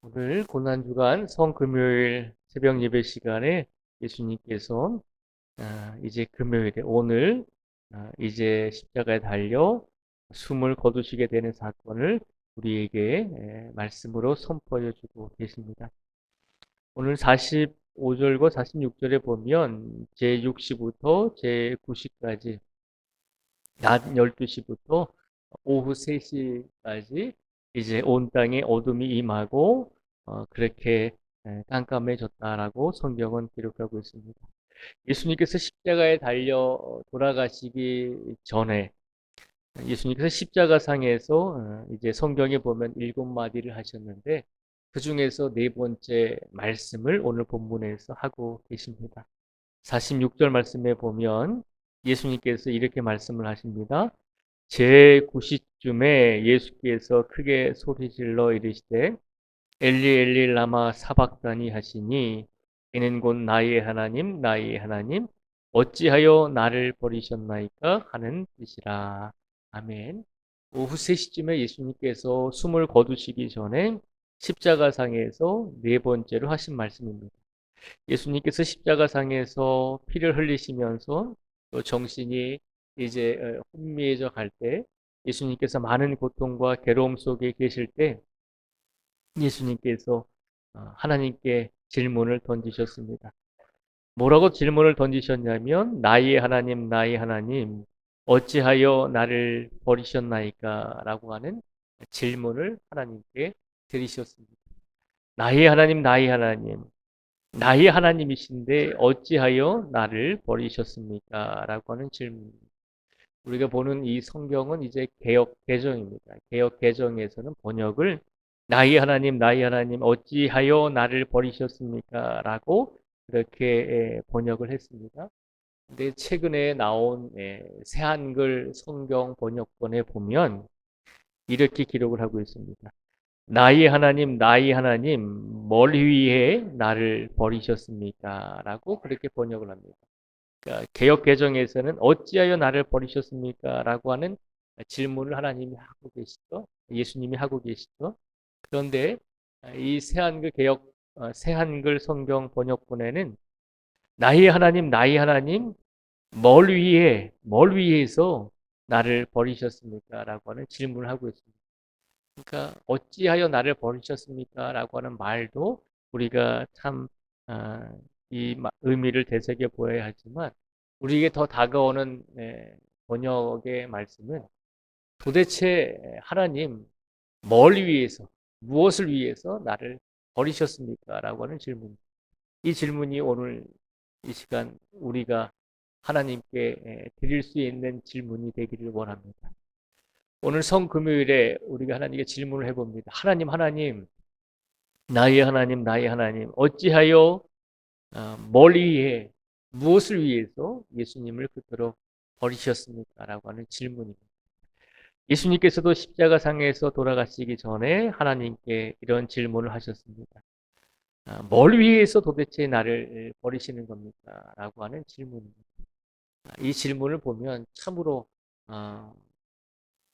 오늘 고난주간 성금요일 새벽 예배 시간에 예수님께서 이제 금요일에 오늘 이제 십자가에 달려 숨을 거두시게 되는 사건을 우리에게 말씀으로 선포해 주고 계십니다. 오늘 45절과 46절에 보면 제6시부터 제9시까지 낮 12시부터 오후 3시까지 이제 온 땅에 어둠이 임하고 그렇게 깜깜해졌다라고 성경은 기록하고 있습니다. 예수님께서 십자가에 달려 돌아가시기 전에 예수님께서 십자가상에서 이제 성경에 보면 7마디를 하셨는데 그 중에서 네 번째 말씀을 오늘 본문에서 하고 계십니다. 46절 말씀에 보면 예수님께서 이렇게 말씀을 하십니다. 제9시쯤에 예수께서 크게 소리질러 이르시되 엘리 엘리 라마 사박다니 하시니 이는 곧 나의 하나님 나의 하나님 어찌하여 나를 버리셨나이까 하는 뜻이라. 아멘. 오후 3시쯤에 예수님께서 숨을 거두시기 전에 십자가상에서 네 번째로 하신 말씀입니다. 예수님께서 십자가상에서 피를 흘리시면서 또 정신이 이제 혼미해져 갈 때 예수님께서 많은 고통과 괴로움 속에 계실 때 예수님께서 하나님께 질문을 던지셨습니다. 뭐라고 질문을 던지셨냐면 나의 하나님 나의 하나님 어찌하여 나를 버리셨나이까 라고 하는 질문을 하나님께 드리셨습니다. 나의 하나님 나의 하나님 나의 하나님이신데 어찌하여 나를 버리셨습니까? 라고 하는 질문. 우리가 보는 이 성경은 이제 개역 개정입니다. 개역 개정에서는 번역을 나의 하나님 어찌하여 나를 버리셨습니까? 라고 그렇게 번역을 했습니다. 근데 최근에 나온 새한글 성경 번역본에 보면 이렇게 기록을 하고 있습니다. 나의 하나님, 뭘 위해 나를 버리셨습니까? 라고 그렇게 번역을 합니다. 그러니까 개역 개정에서는 어찌하여 나를 버리셨습니까? 라고 하는 질문을 하나님이 하고 계시죠. 예수님이 하고 계시죠. 그런데 이 새한글 개역, 새한글 성경 번역본에는 나의 하나님, 뭘 위해서 나를 버리셨습니까? 라고 하는 질문을 하고 있습니다. 그러니까 어찌하여 나를 버리셨습니까? 라고 하는 말도 우리가 참 이 의미를 되새겨 보아야 하지만 우리에게 더 다가오는 번역의 말씀은 도대체 하나님 뭘 위해서 무엇을 위해서 나를 버리셨습니까? 라고 하는 질문. 이 질문이 오늘 이 시간 우리가 하나님께 드릴 수 있는 질문이 되기를 원합니다. 오늘 성금요일에 우리가 하나님께 질문을 해봅니다. 하나님, 나의 하나님, 어찌하여 뭘 위해, 무엇을 위해서 예수님을 그토록 버리셨습니까? 라고 하는 질문입니다. 예수님께서도 십자가상에서 돌아가시기 전에 하나님께 이런 질문을 하셨습니다. 뭘 위해서 도대체 나를 버리시는 겁니까? 라고 하는 질문입니다. 이 질문을 보면 참으로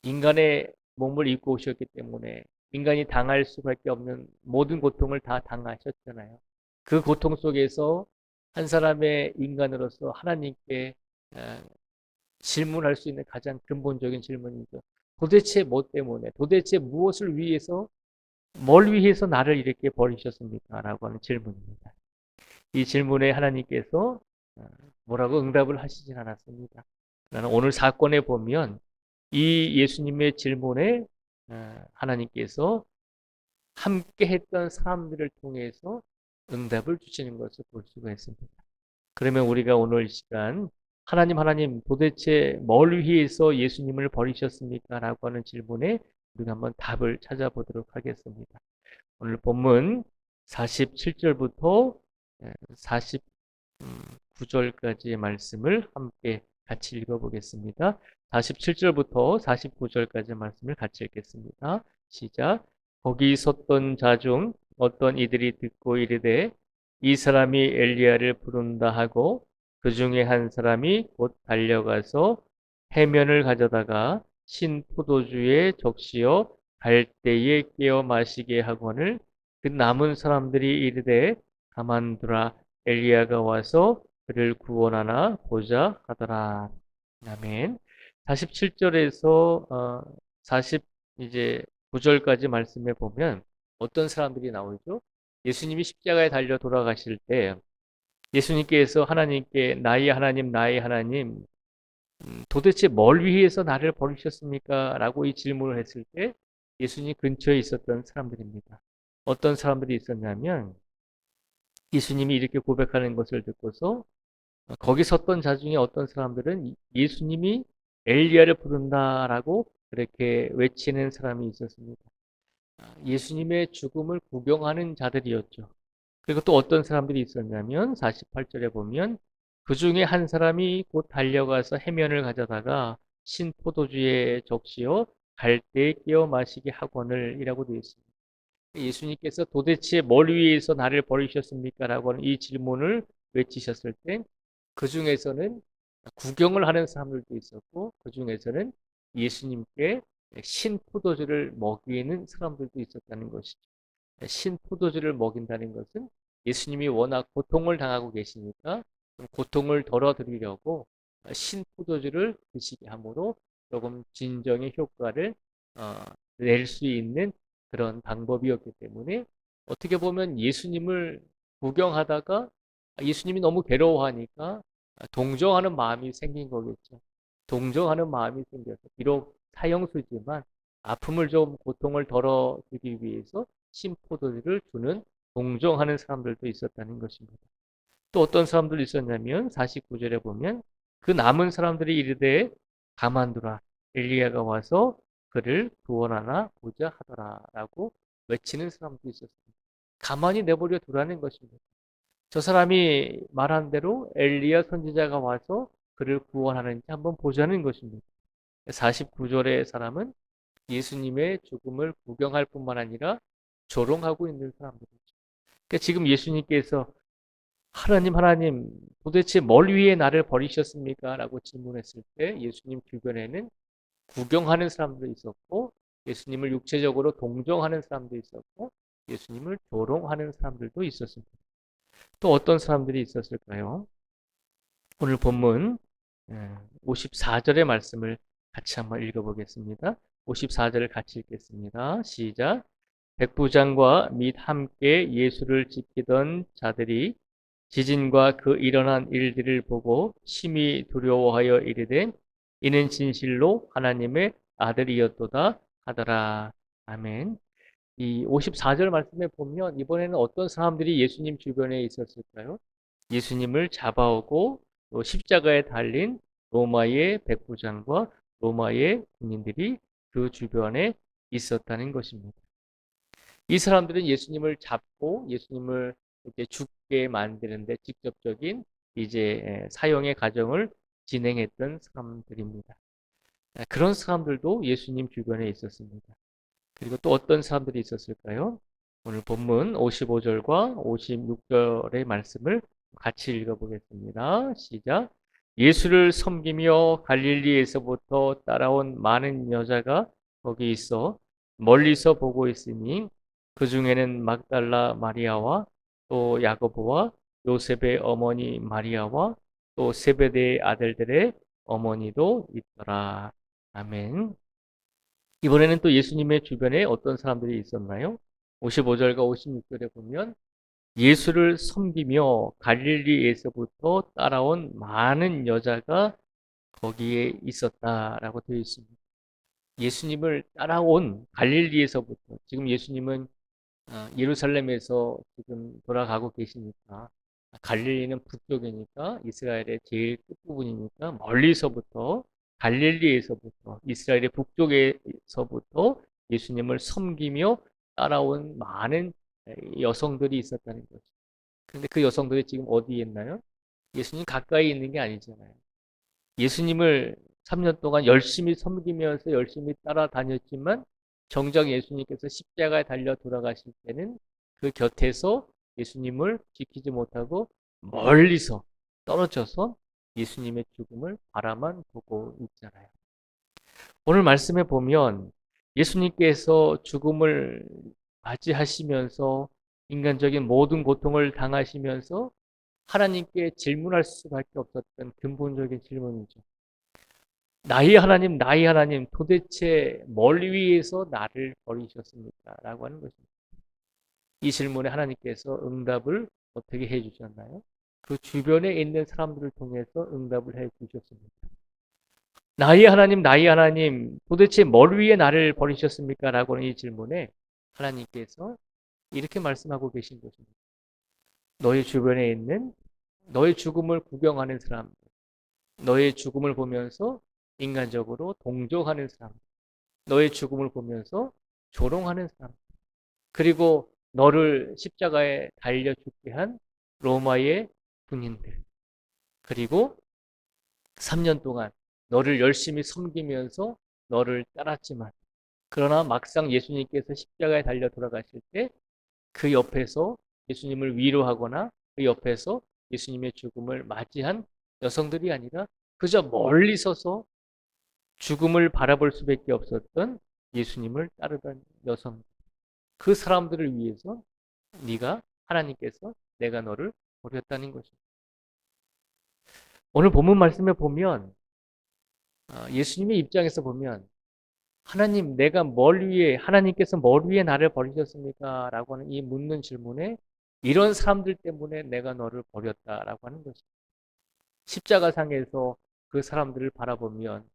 인간의 몸을 입고 오셨기 때문에 인간이 당할 수밖에 없는 모든 고통을 다 당하셨잖아요. 그 고통 속에서 한 사람의 인간으로서 하나님께 질문할 수 있는 가장 근본적인 질문이죠. 도대체 뭐 때문에, 도대체 무엇을 위해서, 뭘 위해서 나를 이렇게 버리셨습니까? 라고 하는 질문입니다. 이 질문에 하나님께서 뭐라고 응답을 하시진 않았습니다. 그러나 오늘 사건에 보면 이 예수님의 질문에 하나님께서 함께 했던 사람들을 통해서 응답을 주시는 것을 볼 수가 있습니다. 그러면 우리가 오늘 이 시간 하나님 도대체 뭘 위해서 예수님을 버리셨습니까? 라고 하는 질문에 우리가 한번 답을 찾아보도록 하겠습니다. 오늘 본문 47절부터 49절까지의 말씀을 함께 같이 읽어보겠습니다. 47절부터 49절까지 말씀을 같이 읽겠습니다. 시작. 거기 섰던 자 중 어떤 이들이 듣고 이르되 이 사람이 엘리야를 부른다 하고 그 중에 한 사람이 곧 달려가서 해면을 가져다가 신 포도주에 적시어 갈 때에 깨어 마시게 하거늘 그 남은 사람들이 이르되 가만두라 엘리야가 와서 그를 구원하나 보자 하더라. 아멘. 47절에서 40 이제 9절까지 말씀해 보면 어떤 사람들이 나오죠? 예수님이 십자가에 달려 돌아가실 때 예수님께서 하나님께 나의 하나님 도대체 뭘 위해서 나를 버리셨습니까? 라고 이 질문을 했을 때 예수님 근처에 있었던 사람들입니다. 어떤 사람들이 있었냐면 예수님이 이렇게 고백하는 것을 듣고서 거기 섰던 자 중에 어떤 사람들은 예수님이 엘리야를 부른다라고 그렇게 외치는 사람이 있었습니다. 예수님의 죽음을 구경하는 자들이었죠. 그리고 또 어떤 사람들이 있었냐면 48절에 보면 그 중에 한 사람이 곧 달려가서 해면을 가져다가 신 포도주에 적시어 갈대에 끼어 마시게 하거늘 이라고 되어 있습니다. 예수님께서 도대체 뭘 위해서 나를 버리셨습니까? 라고 하는 이 질문을 외치셨을 때 그 중에서는 구경을 하는 사람들도 있었고 그 중에서는 예수님께 신 포도주를 먹이는 사람들도 있었다는 것이죠. 신 포도주를 먹인다는 것은 예수님이 워낙 고통을 당하고 계시니까 고통을 덜어드리려고 신 포도주를 드시게 함으로 조금 진정의 효과를 낼 수 있는 그런 방법이었기 때문에 어떻게 보면 예수님을 구경하다가 예수님이 너무 괴로워하니까 동정하는 마음이 생긴 거겠죠. 동정하는 마음이 생겨서 비록 사형수지만 아픔을 좀 고통을 덜어주기 위해서 신포도주를 주는 동정하는 사람들도 있었다는 것입니다. 또 어떤 사람들이 있었냐면 49절에 보면 그 남은 사람들이 이르되 가만두라 엘리야가 와서 그를 구원하나 보자 하더라라고 외치는 사람도 있었습니다. 가만히 내버려 두라는 것입니다. 저 사람이 말한 대로 엘리야 선지자가 와서 그를 구원하는지 한번 보자는 것입니다. 49절의 사람은 예수님의 죽음을 구경할 뿐만 아니라 조롱하고 있는 사람들이죠. 그러니까 지금 예수님께서 하나님, 도대체 뭘 위해 나를 버리셨습니까? 라고 질문했을 때 예수님 주변에는 구경하는 사람도 있었고 예수님을 육체적으로 동정하는 사람도 있었고 예수님을 조롱하는 사람들도 있었습니다. 또 어떤 사람들이 있었을까요? 오늘 본문 54절의 말씀을 같이 한번 읽어보겠습니다. 54절을 같이 읽겠습니다. 시작. 백부장과 및 함께 예수를 지키던 자들이 지진과 그 일어난 일들을 보고 심히 두려워하여 이르되 이는 진실로 하나님의 아들이었도다 하더라. 아멘. 이 54절 말씀에 보면 이번에는 어떤 사람들이 예수님 주변에 있었을까요? 예수님을 잡아오고 또 십자가에 달린 로마의 백부장과 로마의 군인들이 그 주변에 있었다는 것입니다. 이 사람들은 예수님을 잡고 예수님을 이렇게 죽게 만드는데 직접적인 이제 사형의 과정을 진행했던 사람들입니다. 그런 사람들도 예수님 주변에 있었습니다. 그리고 또 어떤 사람들이 있었을까요? 오늘 본문 55절과 56절의 말씀을 같이 읽어보겠습니다. 시작. 예수를 섬기며 갈릴리에서부터 따라온 많은 여자가 거기 있어 멀리서 보고 있으니 그 중에는 막달라 마리아와 또 야고보와 요셉의 어머니 마리아와 또 세베대의 아들들의 어머니도 있더라. 아멘. 이번에는 또 예수님의 주변에 어떤 사람들이 있었나요? 55절과 56절에 보면 예수를 섬기며 갈릴리에서부터 따라온 많은 여자가 거기에 있었다라고 되어 있습니다. 예수님을 따라온 갈릴리에서부터 지금 예수님은 예루살렘에서 지금 돌아가고 계시니까 갈릴리는 북쪽이니까 이스라엘의 제일 끝부분이니까 멀리서부터 갈릴리에서부터 이스라엘의 북쪽에서부터 예수님을 섬기며 따라온 많은 여성들이 있었다는 거죠. 그런데 그 여성들이 지금 어디에 있나요? 예수님 가까이 있는 게 아니잖아요. 예수님을 3년 동안 열심히 섬기면서 열심히 따라다녔지만 정작 예수님께서 십자가에 달려 돌아가실 때는 그 곁에서 예수님을 지키지 못하고 멀리서 떨어져서 예수님의 죽음을 바라만 보고 있잖아요. 오늘 말씀에 보면 예수님께서 죽음을 맞이하시면서 인간적인 모든 고통을 당하시면서 하나님께 질문할 수밖에 없었던 근본적인 질문이죠. 나의 하나님, 도대체 뭘 위해서 나를 버리셨습니까? 라고 하는 것입니다. 이 질문에 하나님께서 응답을 어떻게 해 주셨나요? 그 주변에 있는 사람들을 통해서 응답을 해 주셨습니다. 나의 하나님, 도대체 뭘 위해 나를 버리셨습니까? 라고 하는 이 질문에 하나님께서 이렇게 말씀하고 계신 것입니다. 너의 주변에 있는 너의 죽음을 구경하는 사람들, 너의 죽음을 보면서 인간적으로 동정하는 사람들, 너의 죽음을 보면서 조롱하는 사람들, 그리고 너를 십자가에 달려 죽게 한 로마의 군인들, 그리고 3년 동안 너를 열심히 섬기면서 너를 따랐지만, 그러나 막상 예수님께서 십자가에 달려 돌아가실 때 그 옆에서 예수님을 위로하거나 그 옆에서 예수님의 죽음을 맞이한 여성들이 아니라 그저 멀리 서서 죽음을 바라볼 수밖에 없었던 예수님을 따르던 여성, 그 사람들을 위해서 네가 하나님께서 내가 너를 버렸다는 것입니다. 오늘 본문 말씀에 보면 예수님의 입장에서 보면 하나님, 내가 뭘 위해, 하나님께서 뭘 위해 나를 버리셨습니까? 라고 하는 이 묻는 질문에 이런 사람들 때문에 내가 너를 버렸다라고 하는 것입니다. 십자가상에서 그 사람들을 바라보면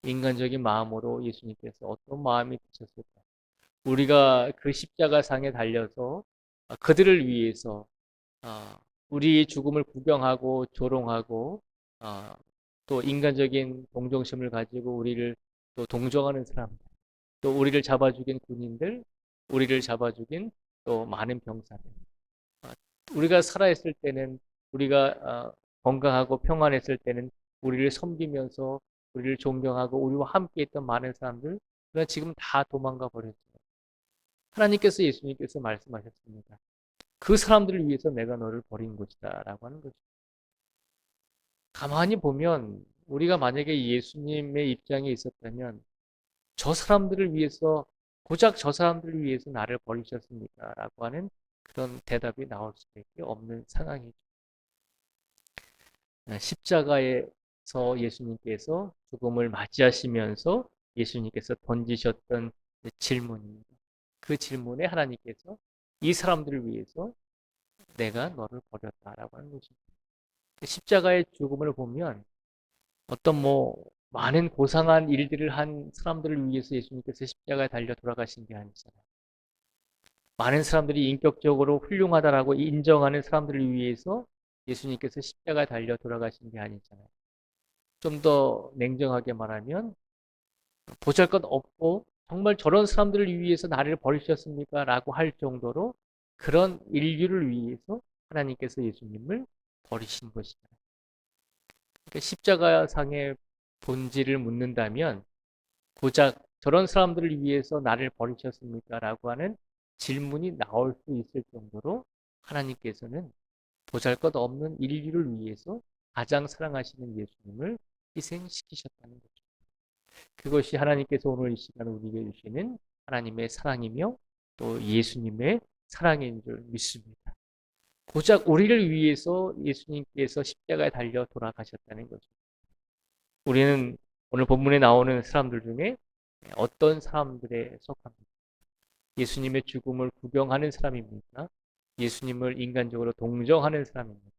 인간적인 마음으로 예수님께서 어떤 마음이 드셨을까? 우리가 그 십자가상에 달려서 그들을 위해서 우리 죽음을 구경하고 조롱하고 또 인간적인 동정심을 가지고 우리를 또 동정하는 사람들, 또 우리를 잡아 죽인 군인들, 우리를 잡아 죽인 또 많은 병사들. 우리가 살아있을 때는 우리가 건강하고 평안했을 때는 우리를 섬기면서 우리를 존경하고 우리와 함께 있던 많은 사람들, 그러나 지금 다 도망가 버렸죠. 하나님께서 예수님께서 말씀하셨습니다. 그 사람들을 위해서 내가 너를 버린 것이다 라고 하는 거죠. 가만히 보면 우리가 만약에 예수님의 입장에 있었다면 저 사람들을 위해서, 고작 저 사람들을 위해서 나를 버리셨습니까? 라고 하는 그런 대답이 나올 수밖에 없는 상황이죠. 십자가에서 예수님께서 죽음을 맞이하시면서 예수님께서 던지셨던 질문입니다. 그 질문에 하나님께서 이 사람들을 위해서 내가 너를 버렸다라고 하는 것입니다. 십자가의 죽음을 보면 어떤 많은 고상한 일들을 한 사람들을 위해서 예수님께서 십자가에 달려 돌아가신 게 아니잖아요. 많은 사람들이 인격적으로 훌륭하다라고 인정하는 사람들을 위해서 예수님께서 십자가에 달려 돌아가신 게 아니잖아요. 좀 더 냉정하게 말하면 보잘것없고 정말 저런 사람들을 위해서 나를 버리셨습니까? 라고 할 정도로 그런 인류를 위해서 하나님께서 예수님을 버리신 것이잖아요. 그러니까 십자가상의 본질을 묻는다면 고작 저런 사람들을 위해서 나를 버리셨습니까? 라고 하는 질문이 나올 수 있을 정도로 하나님께서는 보잘것없는 인류를 위해서 가장 사랑하시는 예수님을 희생시키셨다는 거죠. 그것이 하나님께서 오늘 이 시간 우리에게 주시는 하나님의 사랑이며 또 예수님의 사랑인 줄 믿습니다. 고작 우리를 위해서 예수님께서 십자가에 달려 돌아가셨다는 거죠. 우리는 오늘 본문에 나오는 사람들 중에 어떤 사람들에 속합니까? 예수님의 죽음을 구경하는 사람입니까? 예수님을 인간적으로 동정하는 사람입니까?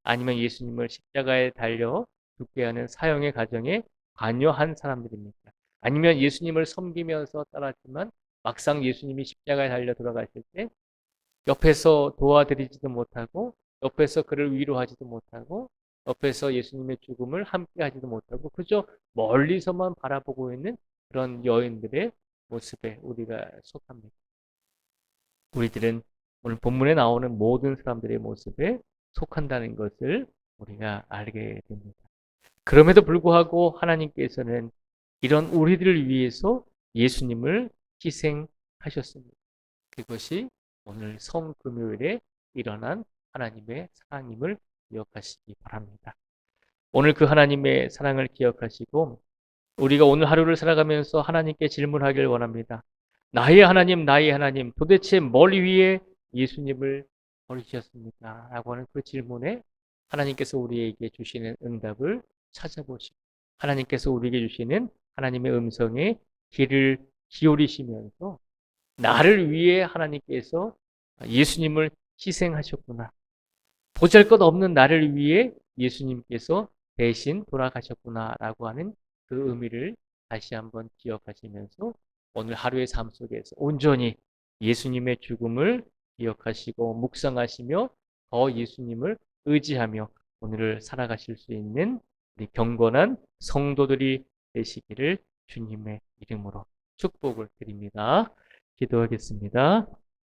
아니면 예수님을 십자가에 달려 죽게 하는 사형의 과정에 관여한 사람들입니까? 아니면 예수님을 섬기면서 따랐지만 막상 예수님이 십자가에 달려 돌아가실 때 옆에서 도와드리지도 못하고 옆에서 그를 위로하지도 못하고 옆에서 예수님의 죽음을 함께 하지도 못하고 그저 멀리서만 바라보고 있는 그런 여인들의 모습에 우리가 속합니다. 우리들은 오늘 본문에 나오는 모든 사람들의 모습에 속한다는 것을 우리가 알게 됩니다. 그럼에도 불구하고 하나님께서는 이런 우리들을 위해서 예수님을 희생하셨습니다. 그것이 오늘 성금요일에 일어난 하나님의 사랑임을 기억하시기 바랍니다. 오늘 그 하나님의 사랑을 기억하시고 우리가 오늘 하루를 살아가면서 하나님께 질문하길 원합니다. 나의 하나님, 도대체 뭘 위해 예수님을 버리셨습니까? 라고 하는 그 질문에 하나님께서 우리에게 주시는 응답을 찾아보시고, 하나님께서 우리에게 주시는 하나님의 음성에 귀를 기울이시면서 나를 위해 하나님께서 예수님을 희생하셨구나. 보잘것없는 나를 위해 예수님께서 대신 돌아가셨구나라고 하는 그 의미를 다시 한번 기억하시면서 오늘 하루의 삶 속에서 온전히 예수님의 죽음을 기억하시고 묵상하시며 더 예수님을 의지하며 오늘을 살아가실 수 있는 우리 경건한 성도들이 되시기를 주님의 이름으로 축복을 드립니다. 기도하겠습니다.